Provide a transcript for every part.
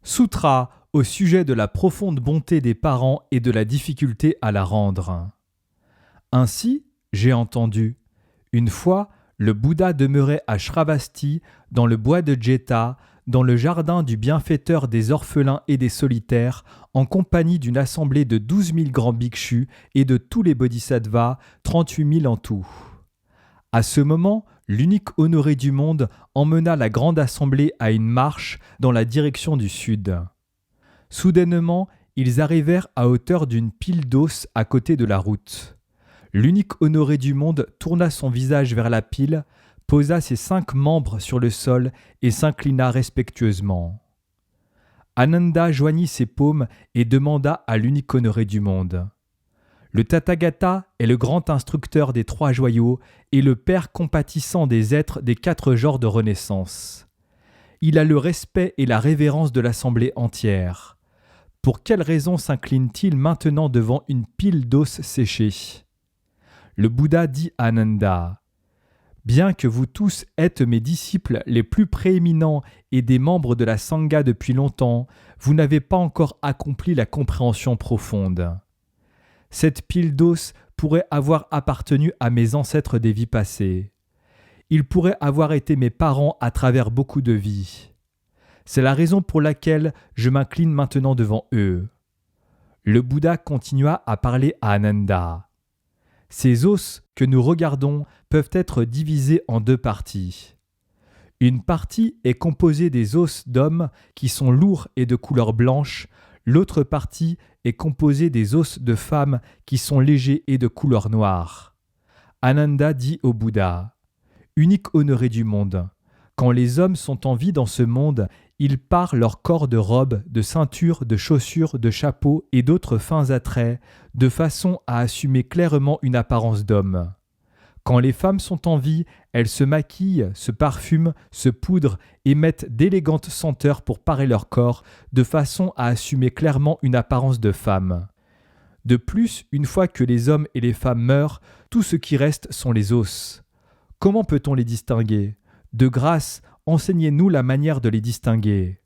Sutra au sujet de la profonde bonté des parents et de la difficulté à la rendre. Ainsi, j'ai entendu, une fois, le Bouddha demeurait à Shravasti, dans le bois de Jeta, dans le jardin du bienfaiteur des orphelins et des solitaires, en compagnie d'une assemblée de 12 000 grands bhikshus et de tous les bodhisattvas, 38 000 en tout. À ce moment, l'unique honoré du monde emmena la grande assemblée à une marche dans la direction du sud. Soudainement, ils arrivèrent à hauteur d'une pile d'os à côté de la route. L'unique honoré du monde tourna son visage vers la pile, posa ses 5 membres sur le sol et s'inclina respectueusement. Ananda joignit ses paumes et demanda à l'unique honoré du monde. Le Tathagata est le grand instructeur des 3 joyaux et le père compatissant des êtres des 4 genres de renaissance. Il a le respect et la révérence de l'assemblée entière. Pour quelle raison s'incline-t-il maintenant devant une pile d'os séchés ? Le Bouddha dit à Ananda, « Bien que vous tous êtes mes disciples les plus prééminents et des membres de la Sangha depuis longtemps, vous n'avez pas encore accompli la compréhension profonde. Cette pile d'os pourrait avoir appartenu à mes ancêtres des vies passées. Ils pourraient avoir été mes parents à travers beaucoup de vies. C'est la raison pour laquelle je m'incline maintenant devant eux. » Le Bouddha continua à parler à Ananda. Ces os que nous regardons peuvent être divisés en 2 parties. Une partie est composée des os d'hommes qui sont lourds et de couleur blanche, l'autre partie est composée des os de femmes qui sont légers et de couleur noire. Ananda dit au Bouddha, « Unique honoré du monde, quand les hommes sont en vie dans ce monde, ils parent leur corps de robes, de ceintures, de chaussures, de chapeaux et d'autres fins attraits, de façon à assumer clairement une apparence d'homme. Quand les femmes sont en vie, elles se maquillent, se parfument, se poudrent et mettent d'élégantes senteurs pour parer leur corps, de façon à assumer clairement une apparence de femme. De plus, une fois que les hommes et les femmes meurent, tout ce qui reste sont les os. Comment peut-on les distinguer ? De grâce, enseignez-nous la manière de les distinguer. »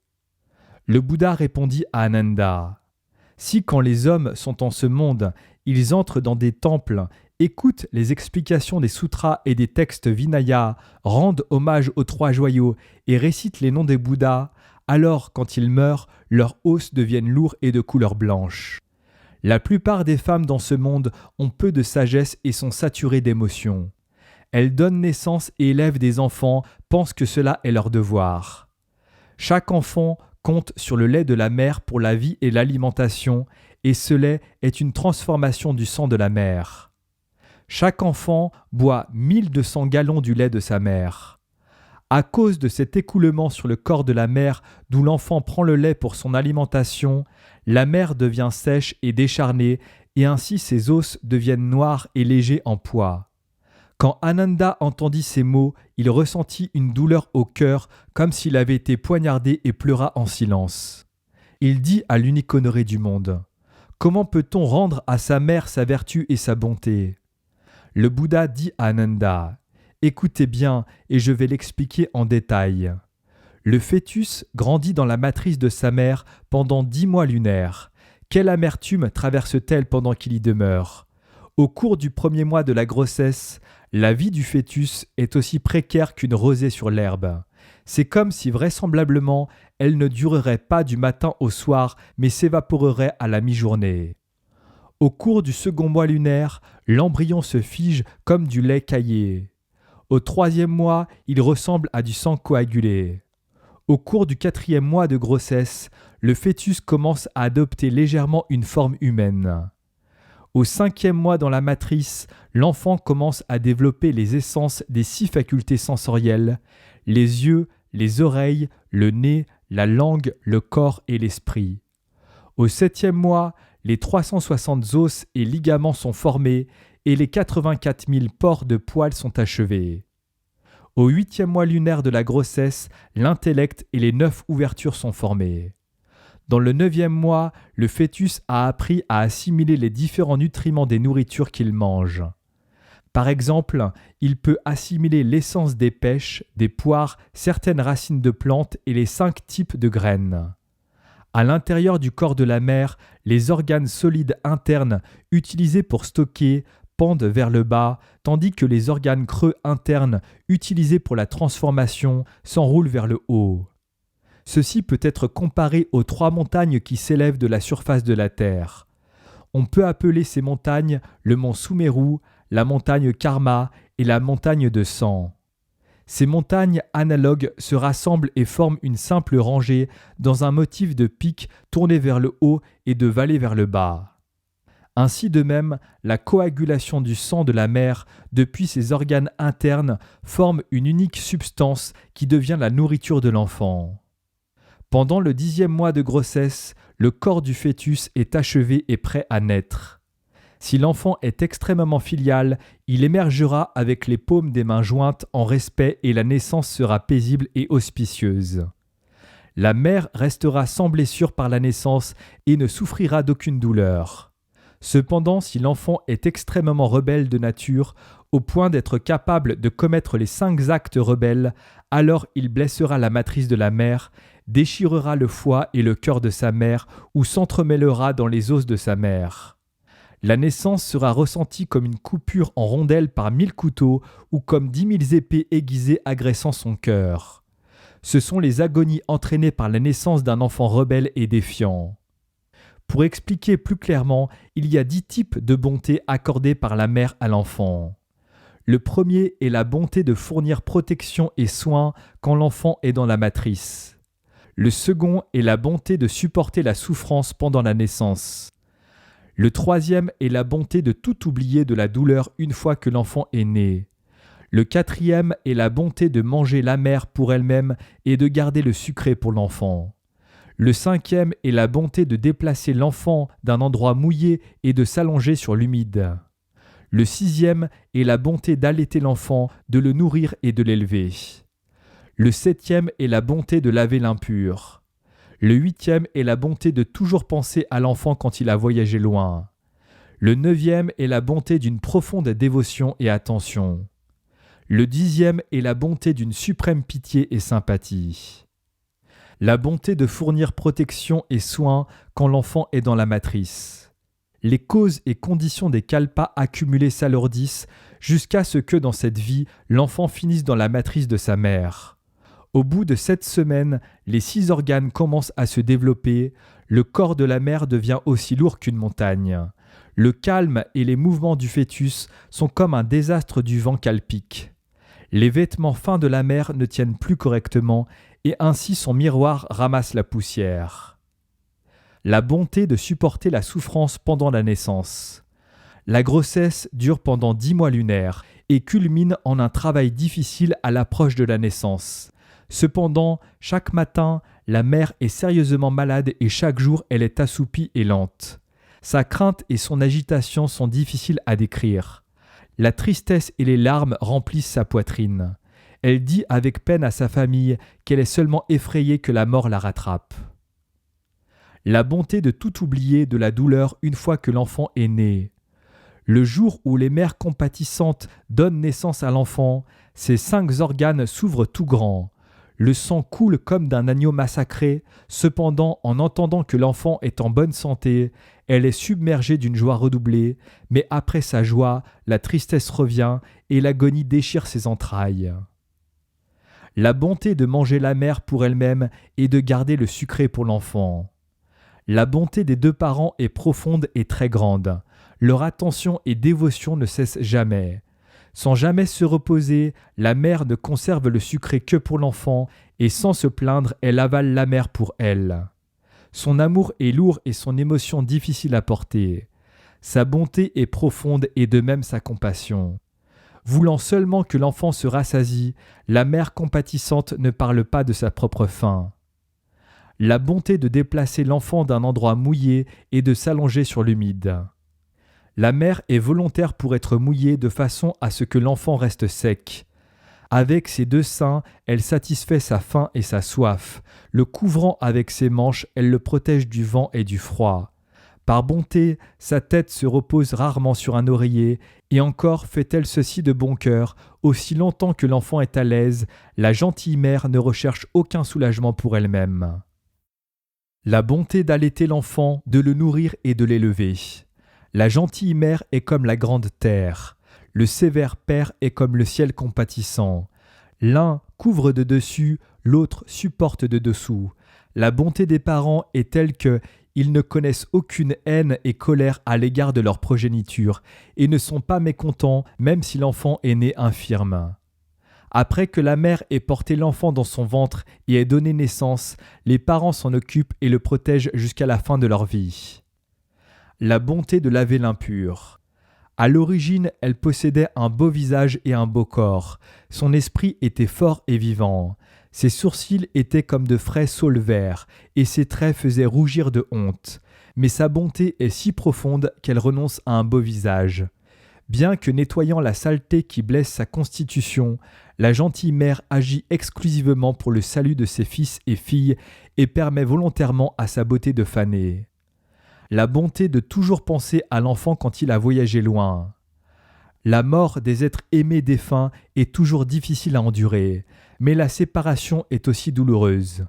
Le Bouddha répondit à Ananda, « Si quand les hommes sont en ce monde, ils entrent dans des temples, écoutent les explications des sutras et des textes Vinaya, rendent hommage aux 3 joyaux et récitent les noms des Bouddhas, alors quand ils meurent, leurs os deviennent lourds et de couleur blanche. La plupart des femmes dans ce monde ont peu de sagesse et sont saturées d'émotions. Elles donnent naissance et élèvent des enfants, pensent que cela est leur devoir. Chaque enfant compte sur le lait de la mère pour la vie et l'alimentation, et ce lait est une transformation du sang de la mère. Chaque enfant boit 1200 gallons du lait de sa mère. À cause de cet écoulement sur le corps de la mère d'où l'enfant prend le lait pour son alimentation, la mère devient sèche et décharnée, et ainsi ses os deviennent noirs et légers en poids. Quand Ananda entendit ces mots, il ressentit une douleur au cœur comme s'il avait été poignardé et pleura en silence. Il dit à l'unique honoré du monde, « Comment peut-on rendre à sa mère sa vertu et sa bonté ?» Le Bouddha dit à Ananda, « Écoutez bien et je vais l'expliquer en détail. Le fœtus grandit dans la matrice de sa mère pendant 10 mois lunaires. Quelle amertume traverse-t-elle pendant qu'il y demeure ? Au cours du 1er mois de la grossesse, la vie du fœtus est aussi précaire qu'une rosée sur l'herbe. C'est comme si vraisemblablement elle ne durerait pas du matin au soir, mais s'évaporerait à la mi-journée. Au cours du 2e mois lunaire, l'embryon se fige comme du lait caillé. Au 3e mois, il ressemble à du sang coagulé. Au cours du 4e mois de grossesse, le fœtus commence à adopter légèrement une forme humaine. Au 5e mois dans la matrice, l'enfant commence à développer les essences des 6 facultés sensorielles, les yeux, les oreilles, le nez, la langue, le corps et l'esprit. Au 7e mois, les 360 os et ligaments sont formés et les 84 000 pores de poils sont achevés. Au 8e mois lunaire de la grossesse, l'intellect et les 9 ouvertures sont formées. Dans le 9e mois, le fœtus a appris à assimiler les différents nutriments des nourritures qu'il mange. Par exemple, il peut assimiler l'essence des pêches, des poires, certaines racines de plantes et les 5 types de graines. À l'intérieur du corps de la mère, les organes solides internes utilisés pour stocker pendent vers le bas, tandis que les organes creux internes utilisés pour la transformation s'enroulent vers le haut. Ceci peut être comparé aux 3 montagnes qui s'élèvent de la surface de la Terre. On peut appeler ces montagnes le mont Sumeru, la montagne Karma et la montagne de sang. Ces montagnes analogues se rassemblent et forment une simple rangée dans un motif de pic tourné vers le haut et de vallée vers le bas. Ainsi de même, la coagulation du sang de la mère depuis ses organes internes forme une unique substance qui devient la nourriture de l'enfant. Pendant le 10e mois de grossesse, le corps du fœtus est achevé et prêt à naître. Si l'enfant est extrêmement filial, il émergera avec les paumes des mains jointes en respect et la naissance sera paisible et auspicieuse. La mère restera sans blessure par la naissance et ne souffrira d'aucune douleur. Cependant, si l'enfant est extrêmement rebelle de nature, au point d'être capable de commettre les 5 actes rebelles, alors il blessera la matrice de la mère, déchirera le foie et le cœur de sa mère ou s'entremêlera dans les os de sa mère. La naissance sera ressentie comme une coupure en rondelles par 1000 couteaux ou comme 10 000 épées aiguisées agressant son cœur. Ce sont les agonies entraînées par la naissance d'un enfant rebelle et défiant. Pour expliquer plus clairement, il y a 10 types de bonté accordées par la mère à l'enfant. Le premier est la bonté de fournir protection et soins quand l'enfant est dans la matrice. Le second est la bonté de supporter la souffrance pendant la naissance. Le troisième est la bonté de tout oublier de la douleur une fois que l'enfant est né. Le quatrième est la bonté de manger la mère pour elle-même et de garder le sucré pour l'enfant. Le cinquième est la bonté de déplacer l'enfant d'un endroit mouillé et de s'allonger sur l'humide. Le sixième est la bonté d'allaiter l'enfant, de le nourrir et de l'élever. Le septième est la bonté de laver l'impur. Le huitième est la bonté de toujours penser à l'enfant quand il a voyagé loin. Le neuvième est la bonté d'une profonde dévotion et attention. Le 10e est la bonté d'une suprême pitié et sympathie. La bonté de fournir protection et soins quand l'enfant est dans la matrice. Les causes et conditions des kalpas accumulés s'alourdissent jusqu'à ce que dans cette vie, l'enfant finisse dans la matrice de sa mère. Au bout de 7 semaines, les 6 organes commencent à se développer, le corps de la mère devient aussi lourd qu'une montagne. Le calme et les mouvements du fœtus sont comme un désastre du vent calpique. Les vêtements fins de la mère ne tiennent plus correctement et ainsi son miroir ramasse la poussière. La bonté de supporter la souffrance pendant la naissance. La grossesse dure pendant 10 mois lunaires et culmine en un travail difficile à l'approche de la naissance. Cependant, chaque matin, la mère est sérieusement malade et chaque jour elle est assoupie et lente. Sa crainte et son agitation sont difficiles à décrire. La tristesse et les larmes remplissent sa poitrine. Elle dit avec peine à sa famille qu'elle est seulement effrayée que la mort la rattrape. La bonté de tout oublier de la douleur une fois que l'enfant est né. Le jour où les mères compatissantes donnent naissance à l'enfant, ses 5 organes s'ouvrent tout grands. Le sang coule comme d'un agneau massacré, cependant en entendant que l'enfant est en bonne santé, elle est submergée d'une joie redoublée, mais après sa joie, la tristesse revient et l'agonie déchire ses entrailles. La bonté de manger la mère pour elle-même et de garder le sucré pour l'enfant. La bonté des 2 parents est profonde et très grande. Leur attention et dévotion ne cessent jamais. Sans jamais se reposer, la mère ne conserve le sucré que pour l'enfant et sans se plaindre, elle avale la mère pour elle. Son amour est lourd et son émotion difficile à porter. Sa bonté est profonde et de même sa compassion. Voulant seulement que l'enfant se rassasie, la mère compatissante ne parle pas de sa propre faim. La bonté de déplacer l'enfant d'un endroit mouillé et de s'allonger sur l'humide. La mère est volontaire pour être mouillée de façon à ce que l'enfant reste sec. Avec ses 2 seins, elle satisfait sa faim et sa soif. Le couvrant avec ses manches, elle le protège du vent et du froid. Par bonté, sa tête se repose rarement sur un oreiller, et encore fait-elle ceci de bon cœur, aussi longtemps que l'enfant est à l'aise, la gentille mère ne recherche aucun soulagement pour elle-même. La bonté d'allaiter l'enfant, de le nourrir et de l'élever. La gentille mère est comme la grande terre. Le sévère père est comme le ciel compatissant. L'un couvre de dessus, l'autre supporte de dessous. La bonté des parents est telle que ils ne connaissent aucune haine et colère à l'égard de leur progéniture et ne sont pas mécontents même si l'enfant est né infirme. Après que la mère ait porté l'enfant dans son ventre et ait donné naissance, les parents s'en occupent et le protègent jusqu'à la fin de leur vie. La bonté de laver l'impur. À l'origine, elle possédait un beau visage et un beau corps. Son esprit était fort et vivant. Ses sourcils étaient comme de frais saules verts, et ses traits faisaient rougir de honte. Mais sa bonté est si profonde qu'elle renonce à un beau visage. Bien que nettoyant la saleté qui blesse sa constitution, la gentille mère agit exclusivement pour le salut de ses fils et filles et permet volontairement à sa beauté de faner. La bonté de toujours penser à l'enfant quand il a voyagé loin. La mort des êtres aimés défunts est toujours difficile à endurer, mais la séparation est aussi douloureuse.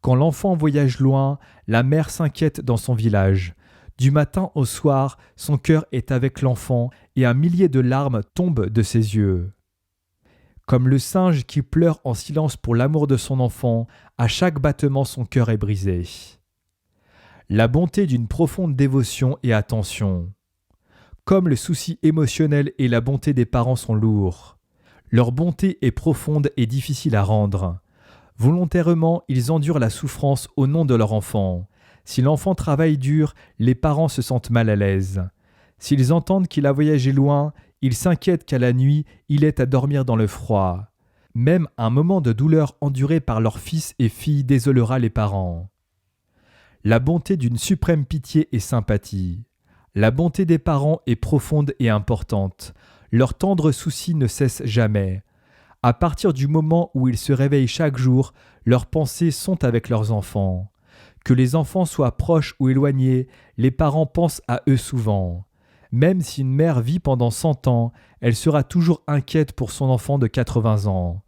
Quand l'enfant voyage loin, la mère s'inquiète dans son village. Du matin au soir, son cœur est avec l'enfant et un millier de larmes tombent de ses yeux. Comme le singe qui pleure en silence pour l'amour de son enfant, à chaque battement son cœur est brisé. La bonté d'une profonde dévotion et attention. Comme le souci émotionnel et la bonté des parents sont lourds. Leur bonté est profonde et difficile à rendre. Volontairement, ils endurent la souffrance au nom de leur enfant. Si l'enfant travaille dur, les parents se sentent mal à l'aise. S'ils entendent qu'il a voyagé loin, ils s'inquiètent qu'à la nuit, il ait à dormir dans le froid. Même un moment de douleur enduré par leurs fils et filles désolera les parents. La bonté d'une suprême pitié et sympathie. La bonté des parents est profonde et importante. Leurs tendres soucis ne cessent jamais. À partir du moment où ils se réveillent chaque jour, leurs pensées sont avec leurs enfants. Que les enfants soient proches ou éloignés, les parents pensent à eux souvent. Même si une mère vit pendant 100 ans, elle sera toujours inquiète pour son enfant de 80 ans.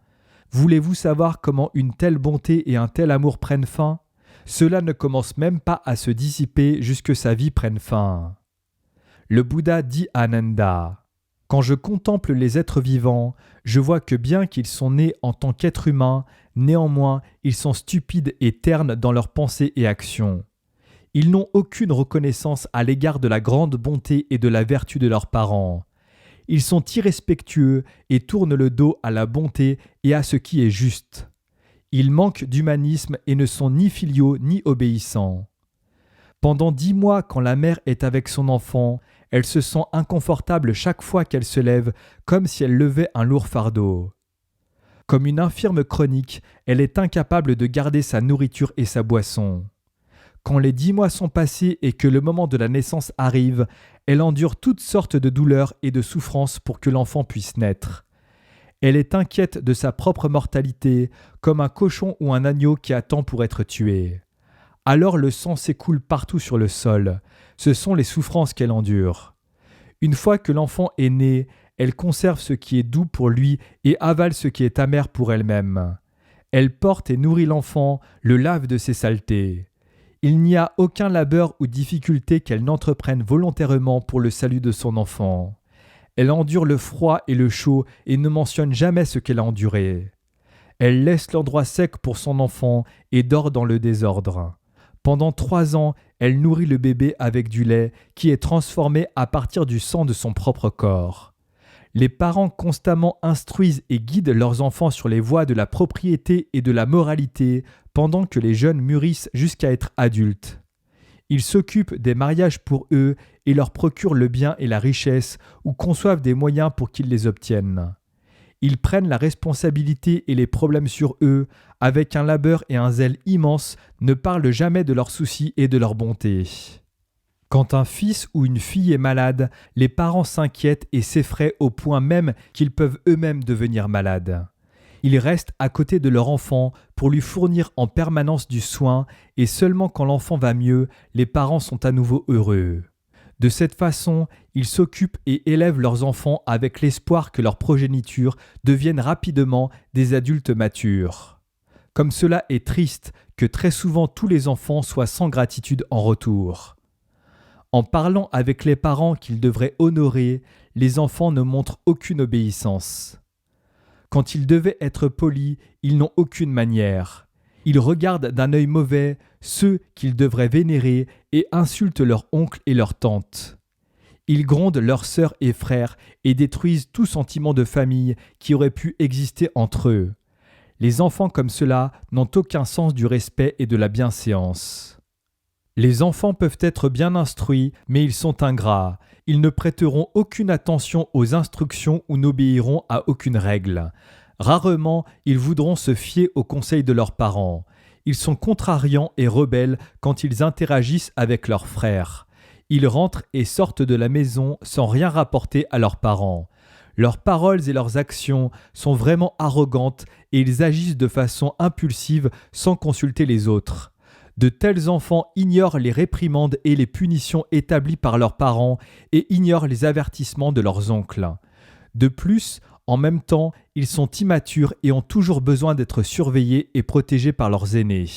Voulez-vous savoir comment une telle bonté et un tel amour prennent fin ? Cela ne commence même pas à se dissiper jusque sa vie prenne fin. Le Bouddha dit à Ananda : « Quand je contemple les êtres vivants, je vois que bien qu'ils sont nés en tant qu'êtres humains, néanmoins ils sont stupides et ternes dans leurs pensées et actions. Ils n'ont aucune reconnaissance à l'égard de la grande bonté et de la vertu de leurs parents. Ils sont irrespectueux et tournent le dos à la bonté et à ce qui est juste. Ils manquent d'humanisme et ne sont ni filiaux ni obéissants. Pendant 10 mois, quand la mère est avec son enfant, elle se sent inconfortable chaque fois qu'elle se lève, comme si elle levait un lourd fardeau. Comme une infirme chronique, elle est incapable de garder sa nourriture et sa boisson. Quand les 10 mois sont passés et que le moment de la naissance arrive, elle endure toutes sortes de douleurs et de souffrances pour que l'enfant puisse naître. Elle est inquiète de sa propre mortalité, comme un cochon ou un agneau qui attend pour être tué. Alors le sang s'écoule partout sur le sol. Ce sont les souffrances qu'elle endure. Une fois que l'enfant est né, elle conserve ce qui est doux pour lui et avale ce qui est amer pour elle-même. Elle porte et nourrit l'enfant, le lave de ses saletés. Il n'y a aucun labeur ou difficulté qu'elle n'entreprenne volontairement pour le salut de son enfant. Elle endure le froid et le chaud et ne mentionne jamais ce qu'elle a enduré. Elle laisse l'endroit sec pour son enfant et dort dans le désordre. Pendant 3 ans, elle nourrit le bébé avec du lait qui est transformé à partir du sang de son propre corps. Les parents constamment instruisent et guident leurs enfants sur les voies de la propriété et de la moralité pendant que les jeunes mûrissent jusqu'à être adultes. Ils s'occupent des mariages pour eux et leur procurent le bien et la richesse ou conçoivent des moyens pour qu'ils les obtiennent. Ils prennent la responsabilité et les problèmes sur eux, avec un labeur et un zèle immense, ne parlent jamais de leurs soucis et de leur bonté. Quand un fils ou une fille est malade, les parents s'inquiètent et s'effraient au point même qu'ils peuvent eux-mêmes devenir malades. Ils restent à côté de leur enfant pour lui fournir en permanence du soin et seulement quand l'enfant va mieux, les parents sont à nouveau heureux. De cette façon, ils s'occupent et élèvent leurs enfants avec l'espoir que leur progéniture devienne rapidement des adultes matures. Comme cela est triste que très souvent tous les enfants soient sans gratitude en retour. En parlant avec les parents qu'ils devraient honorer, les enfants ne montrent aucune obéissance. Quand ils devaient être polis, ils n'ont aucune manière. Ils regardent d'un œil mauvais ceux qu'ils devraient vénérer et insultent leurs oncles et leurs tantes. Ils grondent leurs sœurs et frères et détruisent tout sentiment de famille qui aurait pu exister entre eux. Les enfants comme cela n'ont aucun sens du respect et de la bienséance. Les enfants peuvent être bien instruits, mais ils sont ingrats. Ils ne prêteront aucune attention aux instructions ou n'obéiront à aucune règle. Rarement, ils voudront se fier aux conseils de leurs parents. Ils sont contrariants et rebelles quand ils interagissent avec leurs frères. Ils rentrent et sortent de la maison sans rien rapporter à leurs parents. Leurs paroles et leurs actions sont vraiment arrogantes et ils agissent de façon impulsive sans consulter les autres. De tels enfants ignorent les réprimandes et les punitions établies par leurs parents et ignorent les avertissements de leurs oncles. De plus, en même temps, ils sont immatures et ont toujours besoin d'être surveillés et protégés par leurs aînés.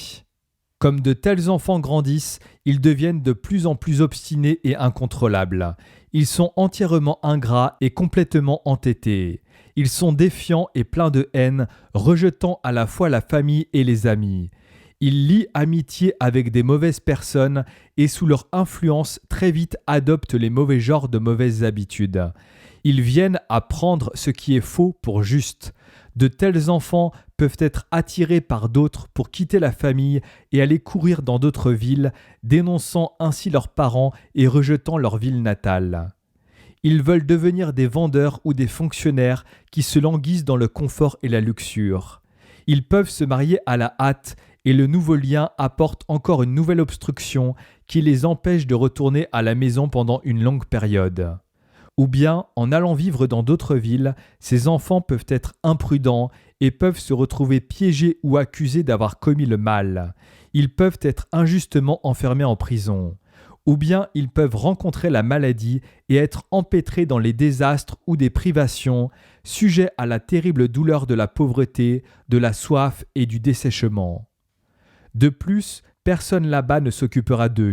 Comme de tels enfants grandissent, ils deviennent de plus en plus obstinés et incontrôlables. Ils sont entièrement ingrats et complètement entêtés. Ils sont défiants et pleins de haine, rejetant à la fois la famille et les amis. Ils lient amitié avec des mauvaises personnes et sous leur influence très vite adoptent les mauvais genres de mauvaises habitudes. Ils viennent à prendre ce qui est faux pour juste. De tels enfants peuvent être attirés par d'autres pour quitter la famille et aller courir dans d'autres villes, dénonçant ainsi leurs parents et rejetant leur ville natale. Ils veulent devenir des vendeurs ou des fonctionnaires qui se languissent dans le confort et la luxure. Ils peuvent se marier à la hâte et le nouveau lien apporte encore une nouvelle obstruction qui les empêche de retourner à la maison pendant une longue période. Ou bien, en allant vivre dans d'autres villes, ces enfants peuvent être imprudents et peuvent se retrouver piégés ou accusés d'avoir commis le mal. Ils peuvent être injustement enfermés en prison. Ou bien ils peuvent rencontrer la maladie et être empêtrés dans les désastres ou des privations, sujets à la terrible douleur de la pauvreté, de la soif et du dessèchement. De plus, personne là-bas ne s'occupera d'eux.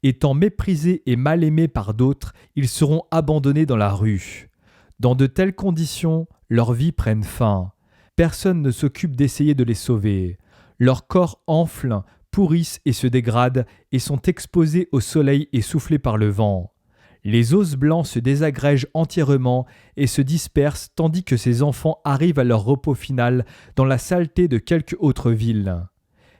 Étant méprisés et mal aimés par d'autres, ils seront abandonnés dans la rue. Dans de telles conditions, leurs vies prennent fin. Personne ne s'occupe d'essayer de les sauver. Leurs corps enflent, pourrissent et se dégradent et sont exposés au soleil et soufflés par le vent. Les os blancs se désagrègent entièrement et se dispersent tandis que ces enfants arrivent à leur repos final dans la saleté de quelque autre ville.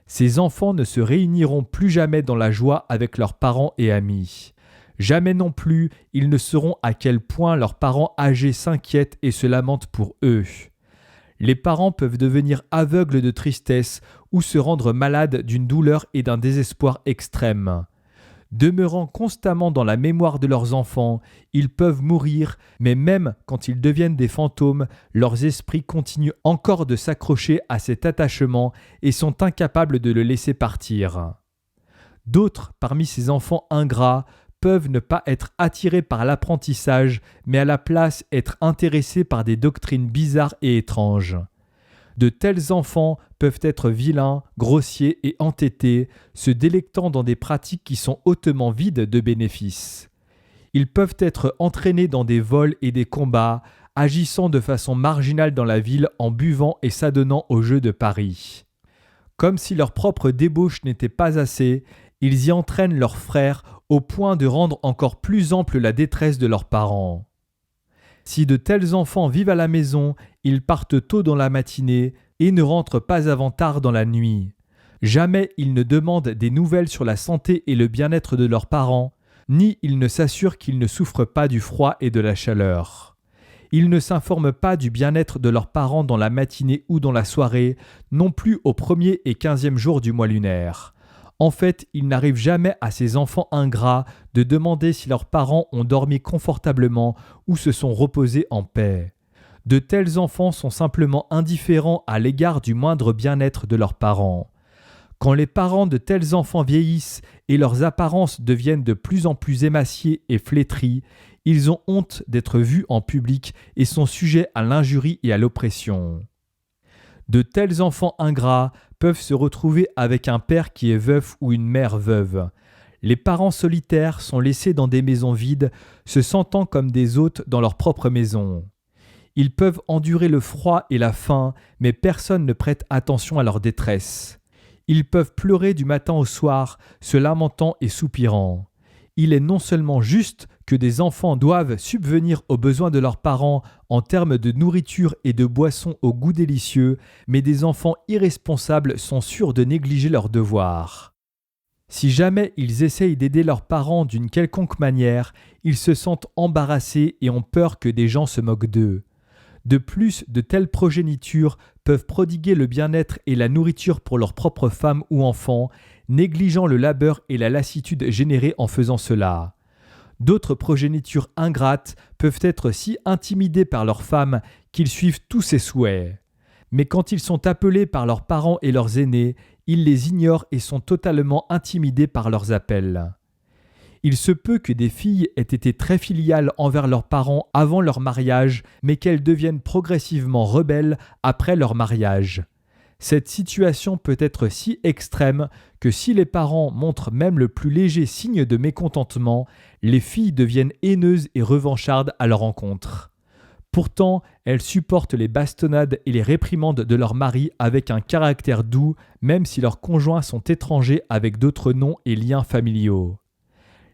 Ces enfants ne se réuniront plus jamais dans la joie avec leurs parents et amis. Jamais non plus ils ne sauront à quel point leurs parents âgés s'inquiètent et se lamentent pour eux. Les parents peuvent devenir aveugles de tristesse ou se rendre malades d'une douleur et d'un désespoir extrême. Demeurant constamment dans la mémoire de leurs enfants, ils peuvent mourir, mais même quand ils deviennent des fantômes, leurs esprits continuent encore de s'accrocher à cet attachement et sont incapables de le laisser partir. D'autres, parmi ces enfants ingrats, peuvent ne pas être attirés par l'apprentissage, mais à la place être intéressés par des doctrines bizarres et étranges. De tels enfants peuvent être vilains, grossiers et entêtés, se délectant dans des pratiques qui sont hautement vides de bénéfices. Ils peuvent être entraînés dans des vols et des combats, agissant de façon marginale dans la ville en buvant et s'adonnant aux jeux de Paris. Comme si leur propre débauche n'était pas assez, ils y entraînent leurs frères au point de rendre encore plus ample la détresse de leurs parents. Si de tels enfants vivent à la maison, ils partent tôt dans la matinée et ne rentrent pas avant tard dans la nuit. Jamais ils ne demandent des nouvelles sur la santé et le bien-être de leurs parents, ni ils ne s'assurent qu'ils ne souffrent pas du froid et de la chaleur. Ils ne s'informent pas du bien-être de leurs parents dans la matinée ou dans la soirée, non plus au 1er et 15e jour du mois lunaire. En fait, il n'arrive jamais à ces enfants ingrats de demander si leurs parents ont dormi confortablement ou se sont reposés en paix. De tels enfants sont simplement indifférents à l'égard du moindre bien-être de leurs parents. Quand les parents de tels enfants vieillissent et leurs apparences deviennent de plus en plus émaciées et flétries, ils ont honte d'être vus en public et sont sujets à l'injurie et à l'oppression. De tels enfants ingrats peuvent se retrouver avec un père qui est veuf ou une mère veuve. Les parents solitaires sont laissés dans des maisons vides, se sentant comme des hôtes dans leur propre maison. Ils peuvent endurer le froid et la faim, mais personne ne prête attention à leur détresse. Ils peuvent pleurer du matin au soir, se lamentant et soupirant. Il est non seulement juste que des enfants doivent subvenir aux besoins de leurs parents en termes de nourriture et de boissons au goût délicieux, mais des enfants irresponsables sont sûrs de négliger leurs devoirs. Si jamais ils essayent d'aider leurs parents d'une quelconque manière, ils se sentent embarrassés et ont peur que des gens se moquent d'eux. De plus, de telles progénitures peuvent prodiguer le bien-être et la nourriture pour leurs propres femmes ou enfants, négligeant le labeur et la lassitude générés en faisant cela. D'autres progénitures ingrates peuvent être si intimidés par leurs femmes qu'ils suivent tous ces souhaits. Mais quand ils sont appelés par leurs parents et leurs aînés, ils les ignorent et sont totalement intimidés par leurs appels. Il se peut que des filles aient été très filiales envers leurs parents avant leur mariage, mais qu'elles deviennent progressivement rebelles après leur mariage. Cette situation peut être si extrême que si les parents montrent même le plus léger signe de mécontentement, les filles deviennent haineuses et revanchardes à leur encontre. Pourtant, elles supportent les bastonnades et les réprimandes de leur mari avec un caractère doux, même si leurs conjoints sont étrangers avec d'autres noms et liens familiaux.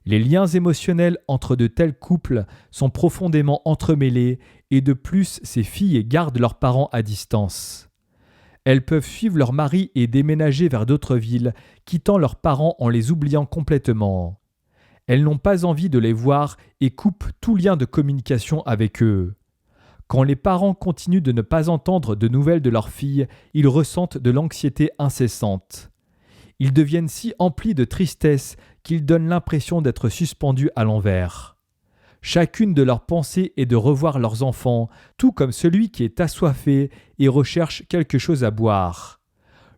Les liens émotionnels entre de tels couples sont profondément entremêlés et de plus, ces filles gardent leurs parents à distance. Elles peuvent suivre leur mari et déménager vers d'autres villes, quittant leurs parents en les oubliant complètement. Elles n'ont pas envie de les voir et coupent tout lien de communication avec eux. Quand les parents continuent de ne pas entendre de nouvelles de leurs filles, ils ressentent de l'anxiété incessante. Ils deviennent si emplis de tristesse qu'ils donnent l'impression d'être suspendus à l'envers. Chacune de leurs pensées est de revoir leurs enfants, tout comme celui qui est assoiffé et recherche quelque chose à boire.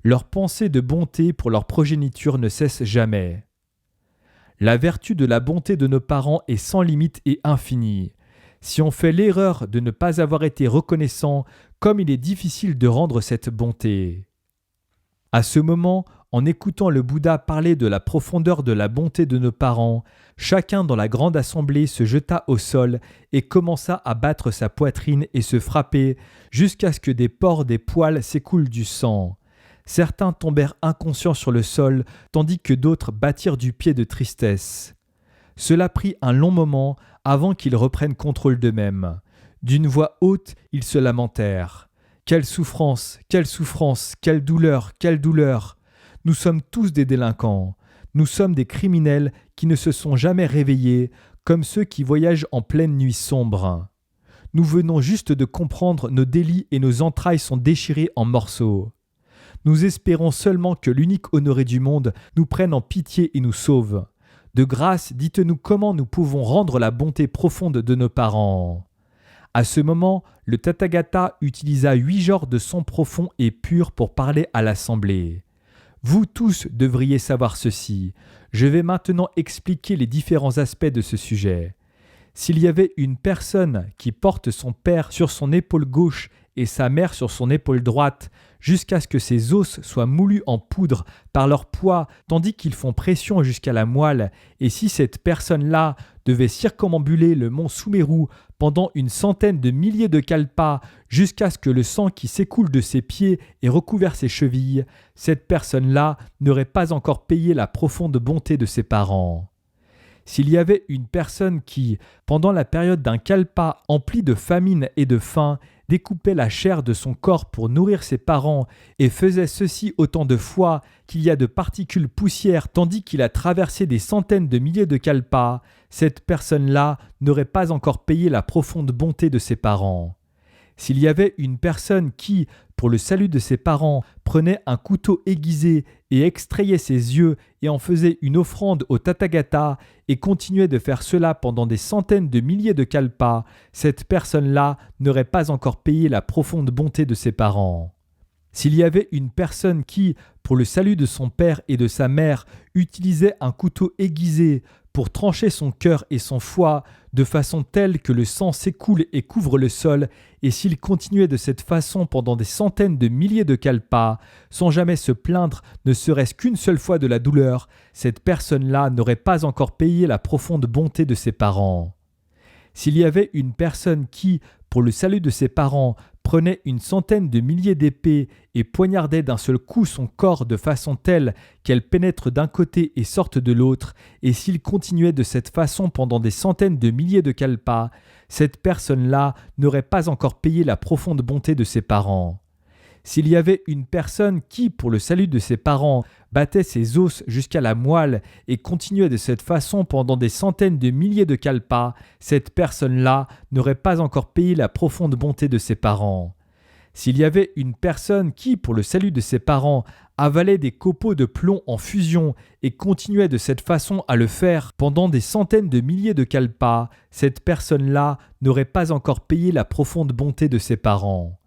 Leur pensée de bonté pour leur progéniture ne cesse jamais. La vertu de la bonté de nos parents est sans limite et infinie. Si on fait l'erreur de ne pas avoir été reconnaissant, comme il est difficile de rendre cette bonté. À ce moment, en écoutant le Bouddha parler de la profondeur de la bonté de nos parents, chacun dans la grande assemblée se jeta au sol et commença à battre sa poitrine et se frapper jusqu'à ce que des pores des poils s'écoulent du sang. Certains tombèrent inconscients sur le sol, tandis que d'autres battirent du pied de tristesse. Cela prit un long moment avant qu'ils reprennent contrôle d'eux-mêmes. D'une voix haute, ils se lamentèrent. « Quelle souffrance, quelle souffrance, quelle douleur, quelle douleur ! Nous sommes tous des délinquants. Nous sommes des criminels qui ne se sont jamais réveillés, comme ceux qui voyagent en pleine nuit sombre. Nous venons juste de comprendre nos délits et nos entrailles sont déchirées en morceaux. Nous espérons seulement que l'unique honoré du monde nous prenne en pitié et nous sauve. De grâce, dites-nous comment nous pouvons rendre la bonté profonde de nos parents. » À ce moment, le Tathagata utilisa 8 genres de sons profonds et purs pour parler à l'assemblée. Vous tous devriez savoir ceci. Je vais maintenant expliquer les différents aspects de ce sujet. S'il y avait une personne qui porte son père sur son épaule gauche et sa mère sur son épaule droite, jusqu'à ce que ses os soient moulus en poudre par leur poids, tandis qu'ils font pression jusqu'à la moelle, et si cette personne-là devait circumambuler le mont Sumeru pendant une centaine de milliers de kalpas, jusqu'à ce que le sang qui s'écoule de ses pieds ait recouvert ses chevilles, cette personne-là n'aurait pas encore payé la profonde bonté de ses parents. S'il y avait une personne qui, pendant la période d'un kalpa empli de famine et de faim, découpait la chair de son corps pour nourrir ses parents et faisait ceci autant de fois qu'il y a de particules poussières tandis qu'il a traversé des centaines de milliers de kalpas, cette personne-là n'aurait pas encore payé la profonde bonté de ses parents. S'il y avait une personne qui, pour le salut de ses parents, prenait un couteau aiguisé et extrayait ses yeux et en faisait une offrande au Tathagata et continuait de faire cela pendant des centaines de milliers de kalpas, cette personne-là n'aurait pas encore payé la profonde bonté de ses parents. S'il y avait une personne qui, pour le salut de son père et de sa mère, utilisait un couteau aiguisé pour trancher son cœur et son foie de façon telle que le sang s'écoule et couvre le sol, et s'il continuait de cette façon pendant des centaines de milliers de kalpas, sans jamais se plaindre ne serait-ce qu'une seule fois de la douleur, cette personne-là n'aurait pas encore payé la profonde bonté de ses parents. S'il y avait une personne qui, pour le salut de ses parents, prenait une centaine de milliers d'épées et poignardait d'un seul coup son corps de façon telle qu'elle pénètre d'un côté et sorte de l'autre, et s'il continuait de cette façon pendant des centaines de milliers de kalpas, cette personne-là n'aurait pas encore payé la profonde bonté de ses parents. S'il y avait une personne qui, pour le salut de ses parents, battait ses os jusqu'à la moelle et continuait de cette façon pendant des centaines de milliers de kalpas, cette personne-là n'aurait pas encore payé la profonde bonté de ses parents. S'il y avait une personne qui, pour le salut de ses parents, avalait des copeaux de plomb en fusion et continuait de cette façon à le faire pendant des centaines de milliers de kalpas, cette personne-là n'aurait pas encore payé la profonde bonté de ses parents.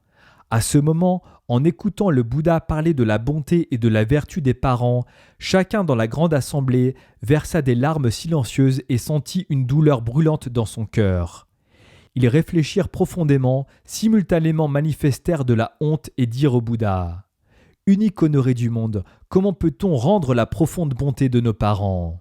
À ce moment, en écoutant le Bouddha parler de la bonté et de la vertu des parents, chacun dans la grande assemblée versa des larmes silencieuses et sentit une douleur brûlante dans son cœur. Ils réfléchirent profondément, simultanément manifestèrent de la honte et dirent au Bouddha : « Unique honoré du monde, comment peut-on rendre la profonde bonté de nos parents ?»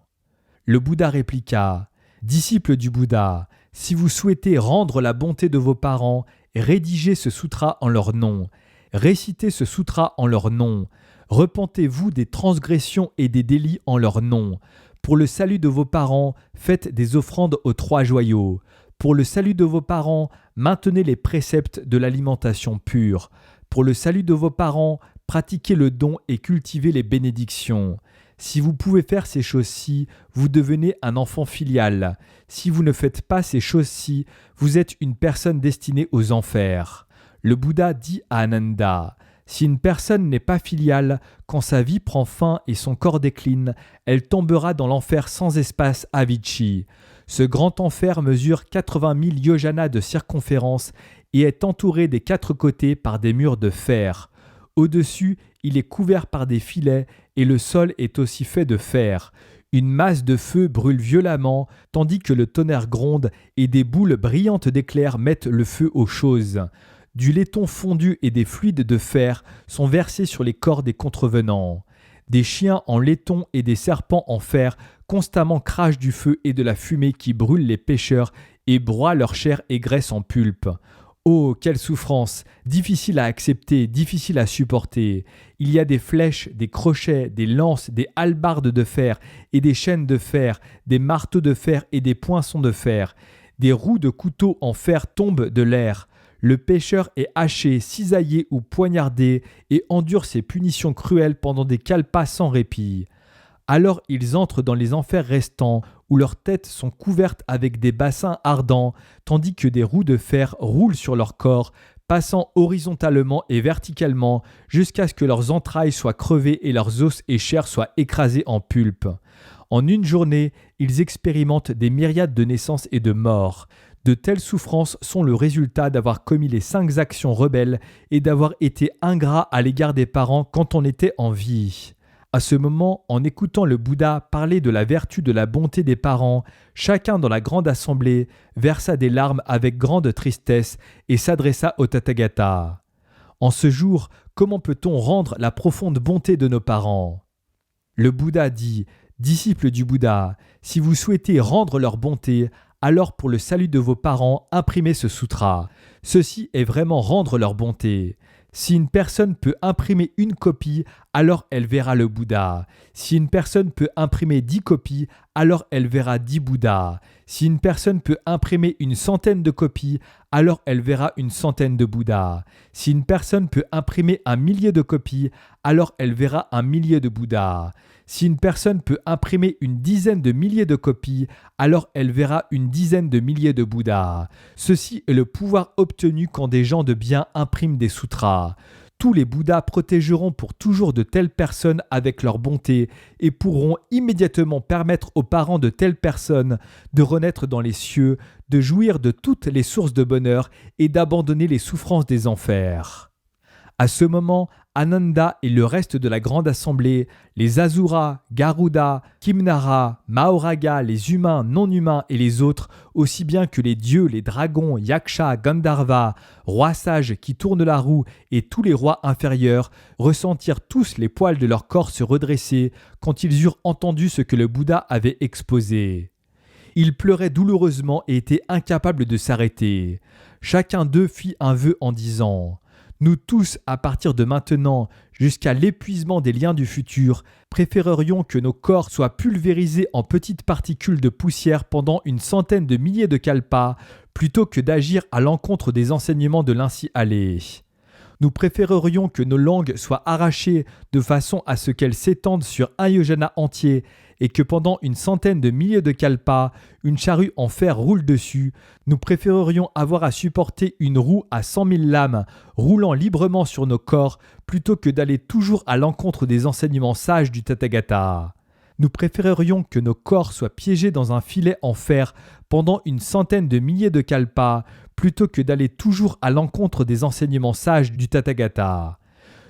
Le Bouddha répliqua : « Disciples du Bouddha, si vous souhaitez rendre la bonté de vos parents, rédigez ce sutra en leur nom. Récitez ce sutra en leur nom. Repentez-vous des transgressions et des délits en leur nom. Pour le salut de vos parents, faites des offrandes aux 3 joyaux. Pour le salut de vos parents, maintenez les préceptes de l'alimentation pure. Pour le salut de vos parents, pratiquez le don et cultivez les bénédictions. Si vous pouvez faire ces choses-ci, vous devenez un enfant filial. Si vous ne faites pas ces choses-ci, vous êtes une personne destinée aux enfers. » Le Bouddha dit à Ananda : « Si une personne n'est pas filiale, quand sa vie prend fin et son corps décline, elle tombera dans l'enfer sans espace Avicii. Ce grand enfer mesure 80 000 yojanas de circonférence et est entouré des 4 côtés par des murs de fer. Au-dessus, il est couvert par des filets et le sol est aussi fait de fer. Une masse de feu brûle violemment, tandis que le tonnerre gronde et des boules brillantes d'éclairs mettent le feu aux choses. Du laiton fondu et des fluides de fer sont versés sur les corps des contrevenants. Des chiens en laiton et des serpents en fer constamment crachent du feu et de la fumée qui brûle les pécheurs et broie leur chair et graisse en pulpe. Oh, quelle souffrance! Difficile à accepter, difficile à supporter. Il y a des flèches, des crochets, des lances, des hallebardes de fer et des chaînes de fer, des marteaux de fer et des poinçons de fer. Des roues de couteaux en fer tombent de l'air. Le pécheur est haché, cisaillé ou poignardé et endure ses punitions cruelles pendant des kalpas sans répit. Alors ils entrent dans les enfers restants, où leurs têtes sont couvertes avec des bassins ardents, tandis que des roues de fer roulent sur leur corps, passant horizontalement et verticalement, jusqu'à ce que leurs entrailles soient crevées et leurs os et chair soient écrasés en pulpe. En une journée, ils expérimentent des myriades de naissances et de morts. De telles souffrances sont le résultat d'avoir commis les 5 actions rebelles et d'avoir été ingrat à l'égard des parents quand on était en vie. À ce moment, en écoutant le Bouddha parler de la vertu de la bonté des parents, chacun dans la grande assemblée versa des larmes avec grande tristesse et s'adressa au Tathagata. « En ce jour, comment peut-on rendre la profonde bonté de nos parents ?» Le Bouddha dit : « Disciples du Bouddha, si vous souhaitez rendre leur bonté, alors pour le salut de vos parents, imprimez ce sutra. Ceci est vraiment rendre leur bonté. Si une personne peut imprimer une copie, alors elle verra le Bouddha. Si une personne peut imprimer 10 copies, alors elle verra 10 Bouddhas. Si une personne peut imprimer une centaine de copies, alors elle verra une centaine de Bouddhas. Si une personne peut imprimer 1 millier de copies, alors elle verra 1 millier de Bouddhas. Si une personne peut imprimer une dizaine de milliers de copies, alors elle verra une dizaine de milliers de Bouddhas. Ceci est le pouvoir obtenu quand des gens de bien impriment des sutras. Tous les Bouddhas protégeront pour toujours de telles personnes avec leur bonté et pourront immédiatement permettre aux parents de telles personnes de renaître dans les cieux, de jouir de toutes les sources de bonheur et d'abandonner les souffrances des enfers. » À ce moment, Ananda et le reste de la grande assemblée, les Asuras, Garuda, Kimnara, Mahoraga, les humains, non-humains et les autres, aussi bien que les dieux, les dragons, Yaksha, Gandharva, rois sages qui tournent la roue et tous les rois inférieurs, ressentirent tous les poils de leur corps se redresser quand ils eurent entendu ce que le Bouddha avait exposé. Ils pleuraient douloureusement et étaient incapables de s'arrêter. Chacun d'eux fit un vœu en disant « Nous tous, à partir de maintenant, jusqu'à l'épuisement des liens du futur, préférerions que nos corps soient pulvérisés en petites particules de poussière pendant une centaine de milliers de kalpas, plutôt que d'agir à l'encontre des enseignements de l'ainsi allé. Nous préférerions que nos langues soient arrachées de façon à ce qu'elles s'étendent sur un yojana entier et que pendant une centaine de milliers de kalpas, une charrue en fer roule dessus. Nous préférerions avoir à supporter une roue à 100 000 lames roulant librement sur nos corps plutôt que d'aller toujours à l'encontre des enseignements sages du Tathagata. Nous préférerions que nos corps soient piégés dans un filet en fer pendant une centaine de milliers de kalpas plutôt que d'aller toujours à l'encontre des enseignements sages du Tathagata.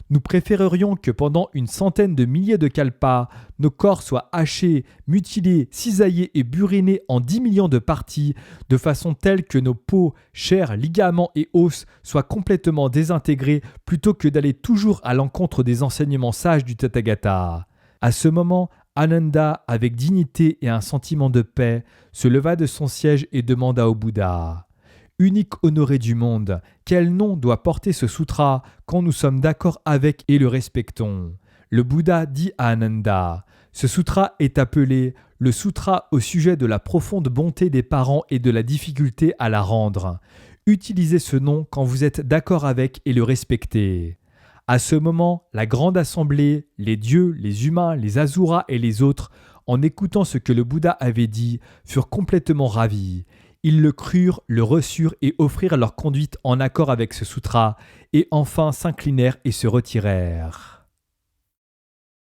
Nous préférerions que pendant une centaine de milliers de kalpas, nos corps soient hachés, mutilés, cisaillés et burinés en 10 millions de parties, de façon telle que nos peaux, chairs, ligaments et os soient complètement désintégrés plutôt que d'aller toujours à l'encontre des enseignements sages du Tathagata. À ce moment, Ananda, avec dignité et un sentiment de paix, se leva de son siège et demanda au Bouddha « Unique honoré du monde, quel nom doit porter ce sutra quand nous sommes d'accord avec et le respectons ?» Le Bouddha dit à Ananda « Ce sutra est appelé le sutra au sujet de la profonde bonté des parents et de la difficulté à la rendre. Utilisez ce nom quand vous êtes d'accord avec et le respectez. » À ce moment, la grande assemblée, les dieux, les humains, les asuras et les autres, en écoutant ce que le Bouddha avait dit, furent complètement ravis. Ils le crurent, le reçurent et offrirent leur conduite en accord avec ce sutra, et enfin s'inclinèrent et se retirèrent.